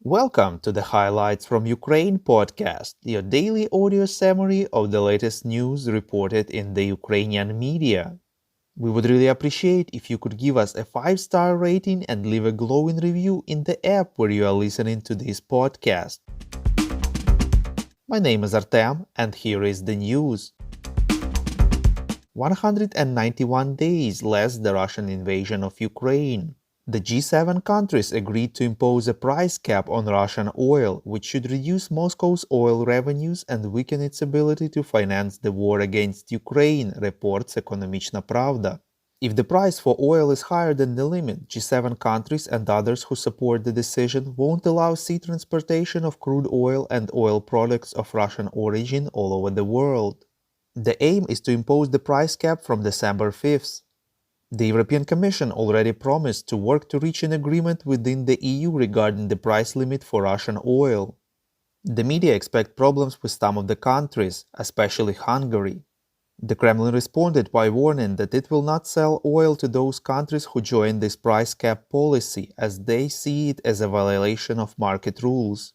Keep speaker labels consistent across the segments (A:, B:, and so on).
A: Welcome to the Highlights from Ukraine podcast, your daily audio summary of the latest news reported in the Ukrainian media. We would really appreciate if you could give us a 5-star rating and leave a glowing review in the app where you are listening to this podcast. My name is Artem, and here is the news. 191 days less the Russian invasion of Ukraine. The G7 countries agreed to impose a price cap on Russian oil, which should reduce Moscow's oil revenues and weaken its ability to finance the war against Ukraine, reports Ekonomichna Pravda. If the price for oil is higher than the limit, G7 countries and others who support the decision won't allow sea transportation of crude oil and oil products of Russian origin all over the world. The aim is to impose the price cap from December 5th. The European Commission already promised to work to reach an agreement within the EU regarding the price limit for Russian oil. The media expect problems with some of the countries, especially Hungary. The Kremlin responded by warning that it will not sell oil to those countries who join this price cap policy, as they see it as a violation of market rules.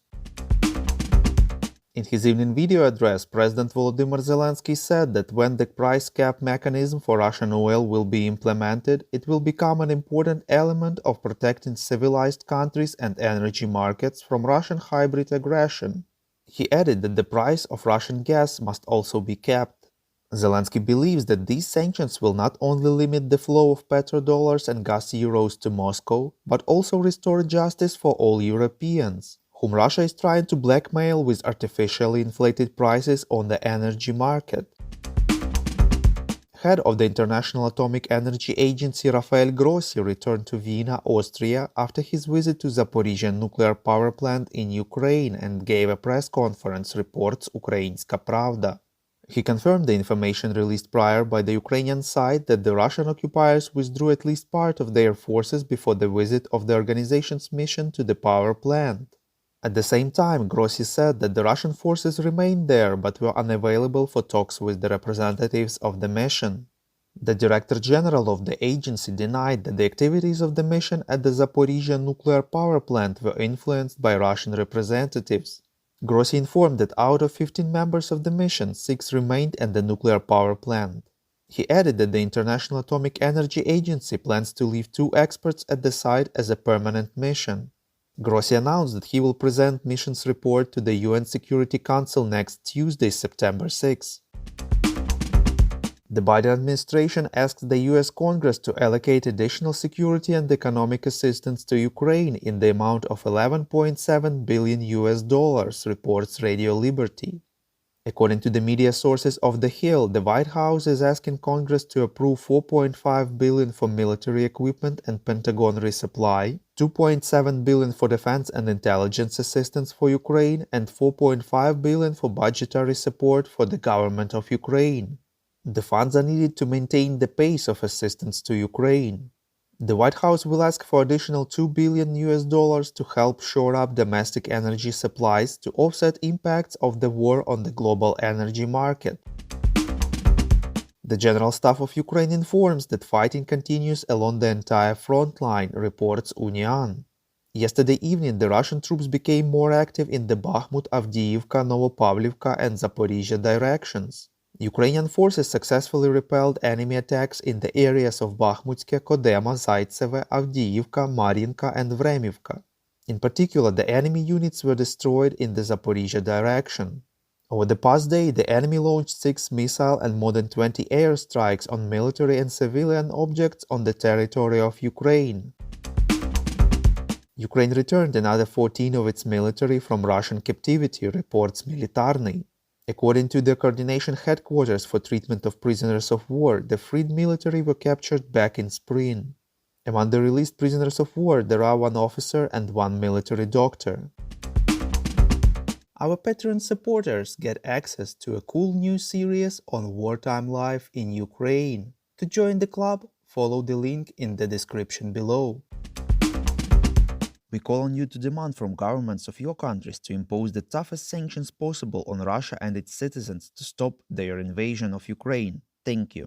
A: In his evening video address, President Volodymyr Zelensky said that when the price cap mechanism for Russian oil will be implemented, it will become an important element of protecting civilized countries and energy markets from Russian hybrid aggression. He added that the price of Russian gas must also be capped. Zelensky believes that these sanctions will not only limit the flow of petrodollars and gas euros to Moscow, but also restore justice for all Europeans, whom Russia is trying to blackmail with artificially inflated prices on the energy market. Head of the International Atomic Energy Agency Rafael Grossi returned to Vienna, Austria after his visit to Zaporizhzhia nuclear power plant in Ukraine and gave a press conference, reports Ukrainska Pravda. He confirmed the information released prior by the Ukrainian side that the Russian occupiers withdrew at least part of their forces before the visit of the organization's mission to the power plant. At the same time, Grossi said that the Russian forces remained there but were unavailable for talks with the representatives of the mission. The Director General of the agency denied that the activities of the mission at the Zaporizhzhia nuclear power plant were influenced by Russian representatives. Grossi informed that out of 15 members of the mission, 6 remained at the nuclear power plant. He added that the International Atomic Energy Agency plans to leave 2 experts at the site as a permanent mission. Grossi announced that he will present mission's report to the UN Security Council next Tuesday, September 6. The Biden administration asked the US Congress to allocate additional security and economic assistance to Ukraine in the amount of $11.7 billion, reports Radio Liberty. According to the media sources of The Hill, the White House is asking Congress to approve $4.5 billion for military equipment and Pentagon resupply, $2.7 billion for defense and intelligence assistance for Ukraine, and $4.5 billion for budgetary support for the government of Ukraine. The funds are needed to maintain the pace of assistance to Ukraine. The White House will ask for additional $2 billion to help shore up domestic energy supplies to offset impacts of the war on the global energy market. The General Staff of Ukraine informs that fighting continues along the entire front line, reports Union. Yesterday evening, the Russian troops became more active in the Bakhmut, Avdiivka, Novopavlivka and Zaporizhzhia directions. Ukrainian forces successfully repelled enemy attacks in the areas of Bakhmutske, Kodema, Zaitseve, Avdiivka, Marinka and Vremivka. In particular, the enemy units were destroyed in the Zaporizhzhia direction. Over the past day, the enemy launched 6 missile and more than 20 airstrikes on military and civilian objects on the territory of Ukraine. Ukraine returned another 14 of its military from Russian captivity, reports Militarny. According to the Coordination Headquarters for Treatment of Prisoners of War, the freed military were captured back in spring. Among the released prisoners of war, there are 1 officer and 1 military doctor. Our Patreon supporters get access to a cool new series on wartime life in Ukraine. To join the club, follow the link in the description below. We call on you to demand from governments of your countries to impose the toughest sanctions possible on Russia and its citizens to stop their invasion of Ukraine. Thank you.